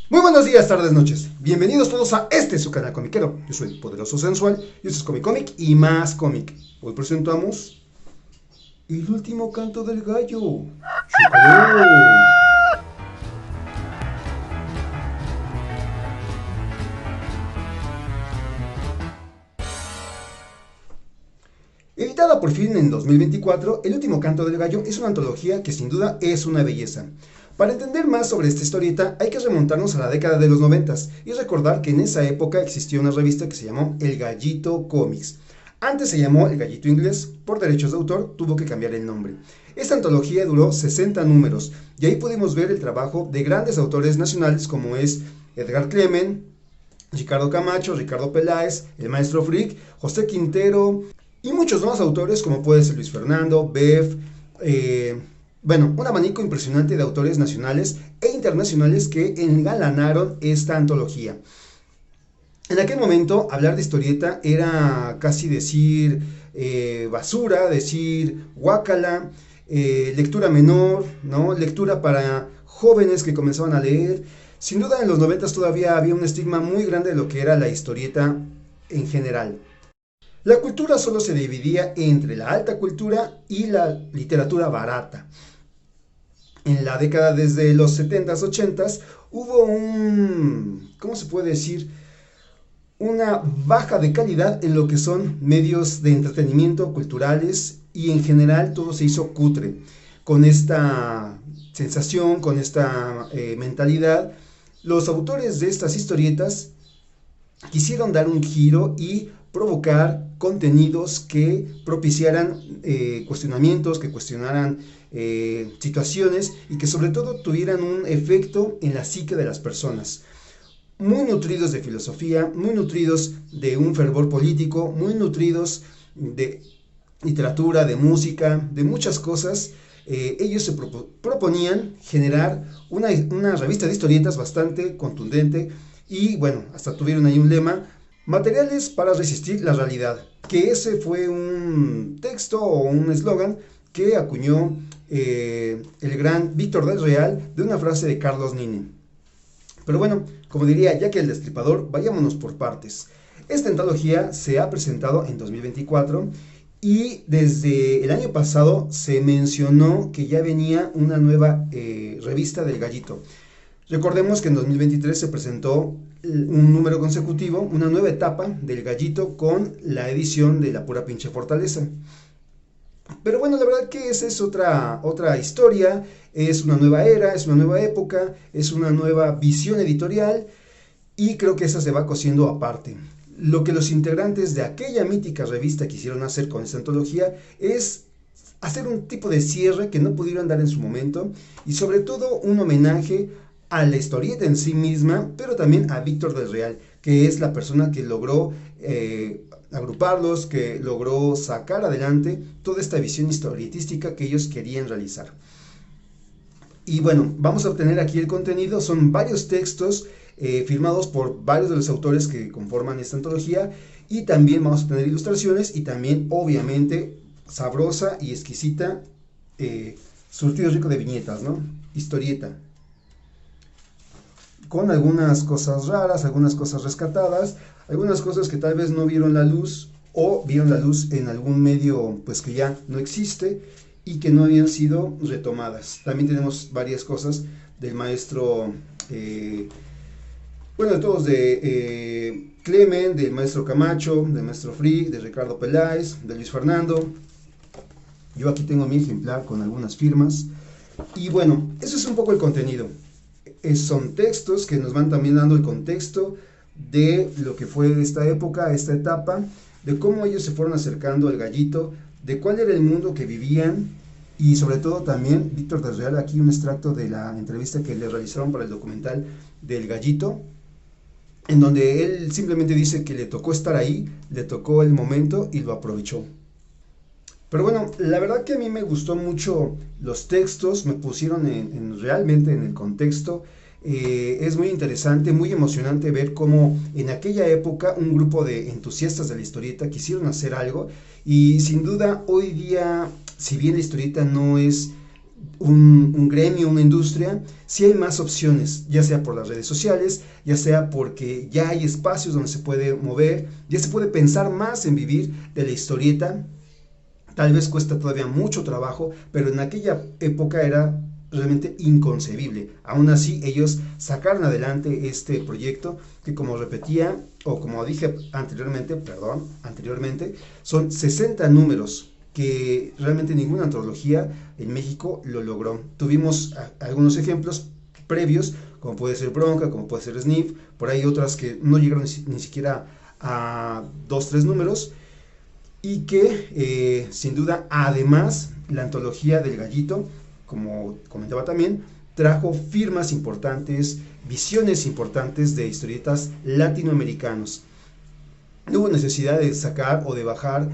Muy buenos días, tardes, noches. Bienvenidos todos a su canal comiquero. Yo soy Poderoso Sensual y esto es Comic Comic y más cómic. Hoy presentamos El último canto del gallo. ¡Chúpalo! Editada por fin en 2024, El último canto del gallo es una antología que sin duda es una belleza. Para entender más sobre esta historieta hay que remontarnos a la década de los 90 y recordar que en esa época existía una revista que se llamó El Gallito Comics. Antes se llamó El Gallito Inglés, por derechos de autor tuvo que cambiar el nombre. Esta antología duró 60 números y ahí pudimos ver el trabajo de grandes autores nacionales como es Edgar Clement, Ricardo Camacho, Ricardo Peláez, el Maestro Frick, José Quintero y muchos más autores como puede ser Luis Fernando, Bev, un abanico impresionante de autores nacionales e internacionales que engalanaron esta antología. En aquel momento hablar de historieta era casi decir basura, decir guácala, lectura menor, ¿no? Lectura para jóvenes que comenzaban a leer. Sin duda en los 90 todavía había un estigma muy grande de lo que era la historieta en general. La cultura solo se dividía entre la alta cultura y la literatura barata. En la década desde los 70s, 80s hubo ¿cómo se puede decir? Una baja de calidad en lo que son medios de entretenimiento culturales y en general todo se hizo cutre. Con esta sensación, con esta mentalidad, los autores de estas historietas quisieron dar un giro y provocar contenidos que propiciaran cuestionamientos, que cuestionaran situaciones y que sobre todo tuvieran un efecto en la psique de las personas. Muy nutridos de filosofía, muy nutridos de un fervor político, muy nutridos de literatura, de música, de muchas cosas. Ellos se proponían generar una revista de historietas bastante contundente y bueno, hasta tuvieron ahí un lema: materiales para resistir la realidad, que ese fue un texto o un eslogan que acuñó el gran Víctor del Real de una frase de Carlos Nine. Pero bueno, como diría Jack el Destripador, vayámonos por partes. Esta antología se ha presentado en 2024 y desde el año pasado se mencionó que ya venía una nueva revista del Gallito. Recordemos que en 2023 se presentó un número consecutivo, una nueva etapa del Gallito con la edición de La Pura Pinche Fortaleza. Pero bueno, la verdad que esa es otra historia, es una nueva era, es una nueva época, es una nueva visión editorial y creo que esa se va cosiendo aparte. Lo que los integrantes de aquella mítica revista quisieron hacer con esta antología es hacer un tipo de cierre que no pudieron dar en su momento y sobre todo un homenaje a la historieta en sí misma, pero también a Víctor del Real, que es la persona que logró agruparlos, que logró sacar adelante toda esta visión historietística que ellos querían realizar. Y bueno, vamos a obtener aquí el contenido, son varios textos firmados por varios de los autores que conforman esta antología y también vamos a tener ilustraciones y también obviamente sabrosa y exquisita surtido rico de viñetas, ¿no? Historieta. Con algunas cosas raras, algunas cosas rescatadas, algunas cosas que tal vez no vieron la luz o vieron la luz en algún medio pues que ya no existe y que no habían sido retomadas. También tenemos varias cosas del maestro, de todos, de Clement, del maestro Camacho, del maestro Frick, de Ricardo Peláez, de Luis Fernando. Yo aquí tengo mi ejemplar con algunas firmas. Y bueno, eso es un poco el contenido. Son textos que nos van también dando el contexto de lo que fue esta época, esta etapa, de cómo ellos se fueron acercando al Gallito, de cuál era el mundo que vivían y sobre todo también Víctor del Real, aquí un extracto de la entrevista que le realizaron para el documental del Gallito, en donde él simplemente dice que le tocó estar ahí, le tocó el momento y lo aprovechó. Pero bueno, la verdad que a mí me gustó mucho los textos, me pusieron realmente en el contexto. Es muy interesante, muy emocionante ver cómo en aquella época un grupo de entusiastas de la historieta quisieron hacer algo y sin duda hoy día, si bien la historieta no es un gremio, una industria, sí hay más opciones, ya sea por las redes sociales, ya sea porque ya hay espacios donde se puede mover, ya se puede pensar más en vivir de la historieta. Tal vez cuesta todavía mucho trabajo, pero en aquella época era realmente inconcebible. Aún así, ellos sacaron adelante este proyecto que, como repetía, o como dije anteriormente, son 60 números que realmente ninguna antología en México lo logró. Tuvimos algunos ejemplos previos, como puede ser Bronca, como puede ser Sniff, por ahí otras que no llegaron ni siquiera a 2, 3 números, y que sin duda, además, la antología del Gallito, como comentaba también, trajo firmas importantes, visiones importantes de historietas latinoamericanos. No hubo necesidad de sacar o de bajar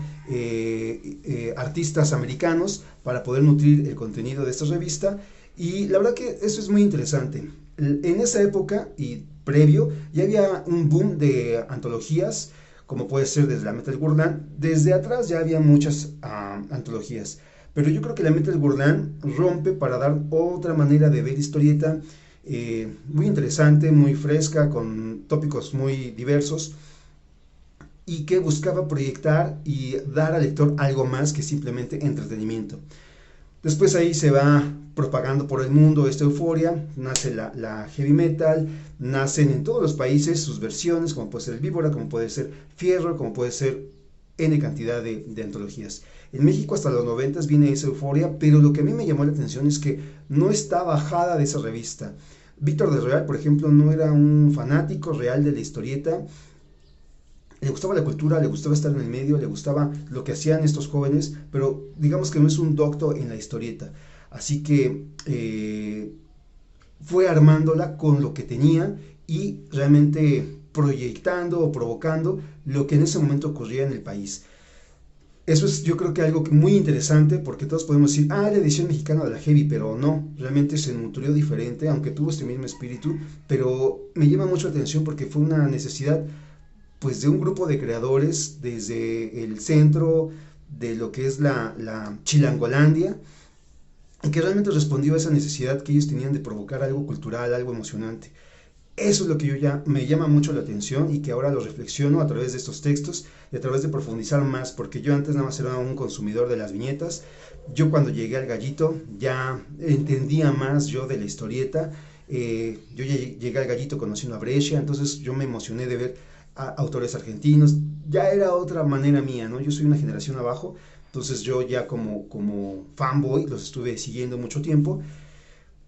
artistas americanos para poder nutrir el contenido de esta revista, y la verdad que eso es muy interesante. En esa época y previo ya había un boom de antologías, como puede ser desde la Metal Gurlan. Desde atrás ya había muchas antologías, pero yo creo que la Metal Gurlan rompe para dar otra manera de ver historieta, muy interesante, muy fresca, con tópicos muy diversos, y que buscaba proyectar y dar al lector algo más que simplemente entretenimiento. Después ahí se va propagando por el mundo esta euforia, nace la heavy metal, nacen en todos los países sus versiones, como puede ser el Víbora, como puede ser Fierro, como puede ser N cantidad de antologías. En México hasta los 90 viene esa euforia, pero lo que a mí me llamó la atención es que no está bajada de esa revista. Víctor del Real, por ejemplo, no era un fanático real de la historieta. Le gustaba la cultura, le gustaba estar en el medio, le gustaba lo que hacían estos jóvenes, pero digamos que no es un docto en la historieta. Así que fue armándola con lo que tenía y realmente proyectando o provocando lo que en ese momento ocurría en el país. Eso es, yo creo que algo muy interesante, porque todos podemos decir, la edición mexicana de la Heavy, pero no, realmente se nutrió diferente, aunque tuvo este mismo espíritu, pero me llama mucho la atención porque fue una necesidad, pues, de un grupo de creadores desde el centro de lo que es la Chilangolandia, y que realmente respondió a esa necesidad que ellos tenían de provocar algo cultural, algo emocionante. Eso es lo que me llama mucho la atención, y que ahora lo reflexiono a través de estos textos y a través de profundizar más, porque yo antes nada más era un consumidor de las viñetas. Yo cuando llegué al Gallito ya entendía más yo de la historieta. Yo llegué al Gallito conociendo a Brescia, entonces yo me emocioné de ver a autores argentinos. Ya era otra manera mía, ¿no? Yo soy una generación abajo, entonces yo ya como fanboy los estuve siguiendo mucho tiempo,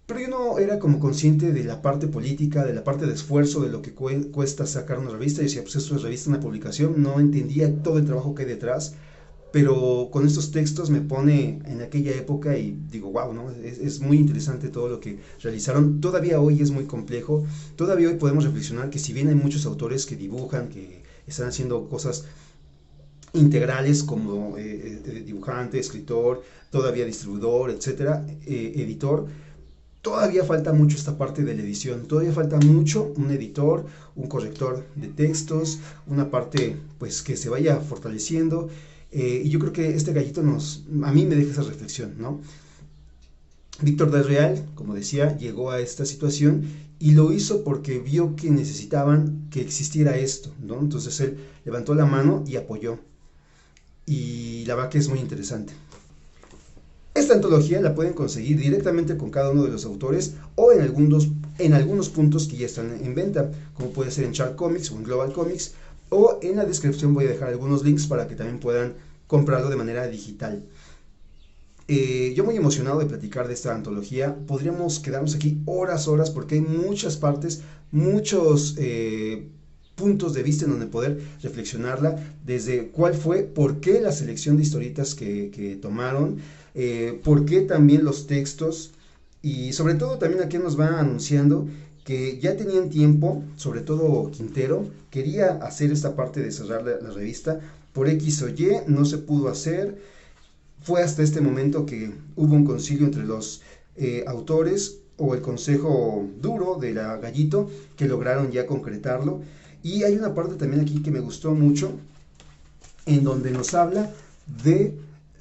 pero yo no era como consciente de la parte política, de la parte de esfuerzo, de lo que cuesta sacar una revista. Yo decía, pues esto es revista, una publicación, no entendía todo el trabajo que hay detrás, pero con estos textos me pone en aquella época y digo, wow, ¿no? Es muy interesante todo lo que realizaron. Todavía hoy es muy complejo, todavía hoy podemos reflexionar que si bien hay muchos autores que dibujan, que están haciendo cosas integrales como dibujante, escritor, todavía distribuidor, etcétera, editor, todavía falta mucho esta parte de la edición, todavía falta mucho un editor, un corrector de textos, una parte pues que se vaya fortaleciendo, y yo creo que este Gallito a mí me deja esa reflexión, ¿no? Víctor del Real, como decía, llegó a esta situación y lo hizo porque vio que necesitaban que existiera esto, ¿no? Entonces él levantó la mano y apoyó, y la verdad que es muy interesante. Esta antología la pueden conseguir directamente con cada uno de los autores o en algunos puntos que ya están en venta, como puede ser en Shark Comics o en Global Comics, o en la descripción voy a dejar algunos links para que también puedan comprarlo de manera digital. Yo muy emocionado de platicar de esta antología. Podríamos quedarnos aquí horas, porque hay muchas partes, muchos puntos de vista en donde poder reflexionarla, desde cuál fue, por qué la selección de historietas que tomaron, por qué también los textos, y sobre todo también aquí nos va anunciando que ya tenían tiempo, sobre todo Quintero, quería hacer esta parte de cerrar la revista, por X o Y no se pudo hacer. Fue hasta este momento que hubo un concilio entre los autores, o el consejo duro de la Gallito, que lograron ya concretarlo. Y hay una parte también aquí que me gustó mucho, en donde nos habla de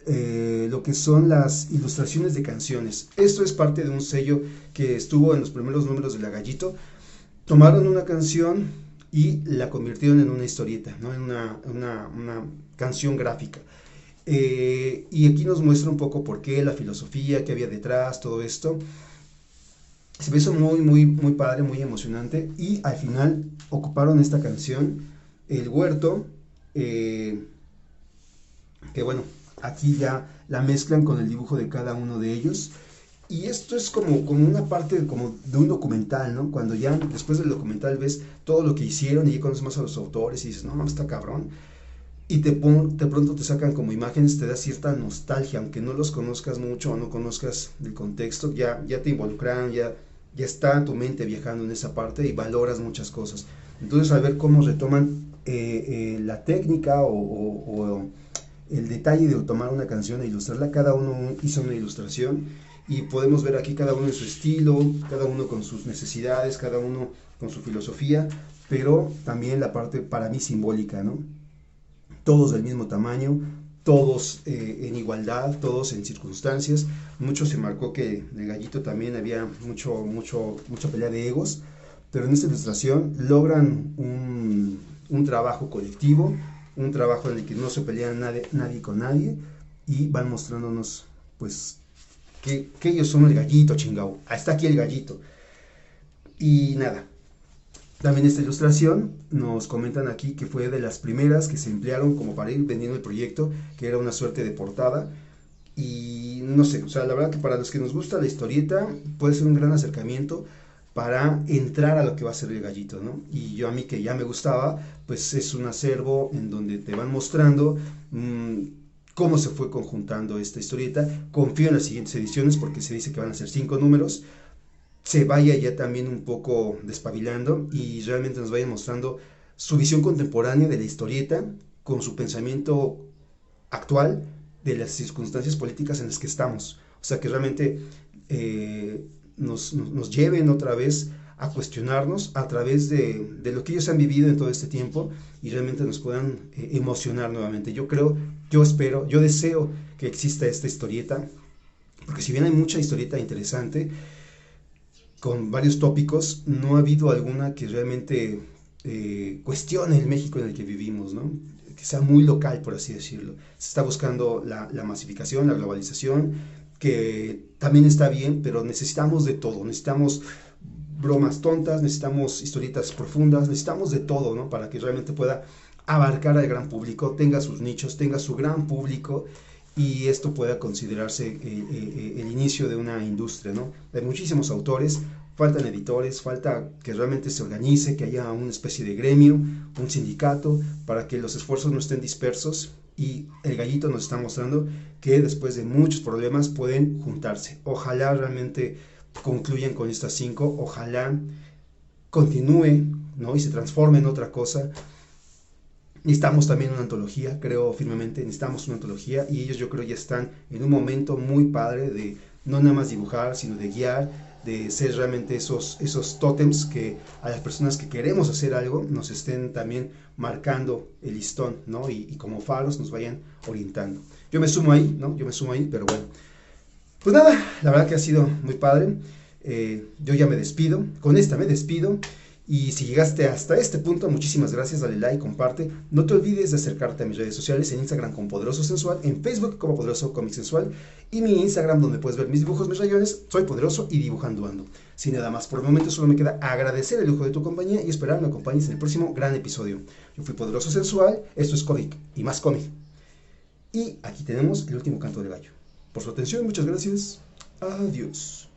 lo que son las ilustraciones de canciones. Esto es parte de un sello que estuvo en los primeros números de La Gallito. Tomaron una canción y la convirtieron en una historieta, ¿no? En una canción gráfica. Y aquí nos muestra un poco por qué, la filosofía que había detrás, todo esto. Se me hizo muy padre, muy emocionante. Y al final ocuparon esta canción, El Huerto, que bueno, aquí ya la mezclan con el dibujo de cada uno de ellos. Y esto es como una parte como de un documental, ¿no? Cuando ya después del documental ves todo lo que hicieron y ya conoces más a los autores y dices, no, está cabrón. Y de pronto te sacan como imágenes, te da cierta nostalgia, aunque no los conozcas mucho o no conozcas el contexto, ya te involucran, ya está tu mente viajando en esa parte y valoras muchas cosas. Entonces al ver cómo retoman la técnica o el detalle de tomar una canción e ilustrarla, cada uno hizo una ilustración y podemos ver aquí cada uno en su estilo, cada uno con sus necesidades, cada uno con su filosofía, pero también la parte para mí simbólica, ¿no? Todos del mismo tamaño, todos en igualdad, todos en circunstancias. Mucho se marcó que en el Gallito también había mucha pelea de egos, pero en esta ilustración logran un trabajo colectivo, un trabajo en el que no se pelean nadie con nadie y van mostrándonos pues que ellos son el Gallito, chingao. Está aquí el Gallito. Y nada, también esta ilustración nos comentan aquí que fue de las primeras que se emplearon como para ir vendiendo el proyecto, que era una suerte de portada. Y no sé, o sea, la verdad que para los que nos gusta la historieta puede ser un gran acercamiento para entrar a lo que va a ser el Gallito, ¿no? Y yo, a mí que ya me gustaba, pues es un acervo en donde te van mostrando cómo se fue conjuntando esta historieta. Confío en las siguientes ediciones porque se dice que van a ser 5 números. Se vaya ya también un poco despabilando y realmente nos vaya mostrando su visión contemporánea de la historieta con su pensamiento actual de las circunstancias políticas en las que estamos. O sea, que realmente nos lleven otra vez a cuestionarnos a través de lo que ellos han vivido en todo este tiempo y realmente nos puedan emocionar nuevamente. Yo creo, yo espero, yo deseo que exista esta historieta, porque si bien hay mucha historieta interesante, con varios tópicos, no ha habido alguna que realmente cuestione el México en el que vivimos, ¿no? Que sea muy local, por así decirlo. Se está buscando la masificación, la globalización, que también está bien, pero necesitamos de todo. Necesitamos bromas tontas, necesitamos historietas profundas, necesitamos de todo, ¿no? Para que realmente pueda abarcar al gran público, tenga sus nichos, tenga su gran público y esto pueda considerarse el inicio de una industria, ¿no? Hay muchísimos autores, faltan editores, falta que realmente se organice, que haya una especie de gremio, un sindicato, para que los esfuerzos no estén dispersos y el Gallito nos está mostrando que después de muchos problemas pueden juntarse. Ojalá realmente concluyan con estas 5, ojalá continúe, ¿no? Y se transforme en otra cosa. Necesitamos también una antología, creo firmemente, necesitamos una antología y ellos yo creo ya están en un momento muy padre de no nada más dibujar, sino de guiar, de ser realmente esos tótems que a las personas que queremos hacer algo nos estén también marcando el listón, ¿no? Y como faros nos vayan orientando. Yo me sumo ahí, ¿no? Yo me sumo ahí, pero bueno. Pues nada, la verdad que ha sido muy padre. Yo ya me despido, con esta me despido. Y si llegaste hasta este punto, muchísimas gracias, dale like, comparte. No te olvides de acercarte a mis redes sociales, en Instagram como Poderoso Sensual, en Facebook como Poderoso Cómic Sensual y mi Instagram donde puedes ver mis dibujos, mis rayones, soy Poderoso y dibujando ando. Sin nada más, por el momento solo me queda agradecer el lujo de tu compañía y esperar me acompañes en el próximo gran episodio. Yo fui Poderoso Sensual, esto es cómic y más cómic. Y aquí tenemos el último canto del gallo. Por su atención, muchas gracias. Adiós.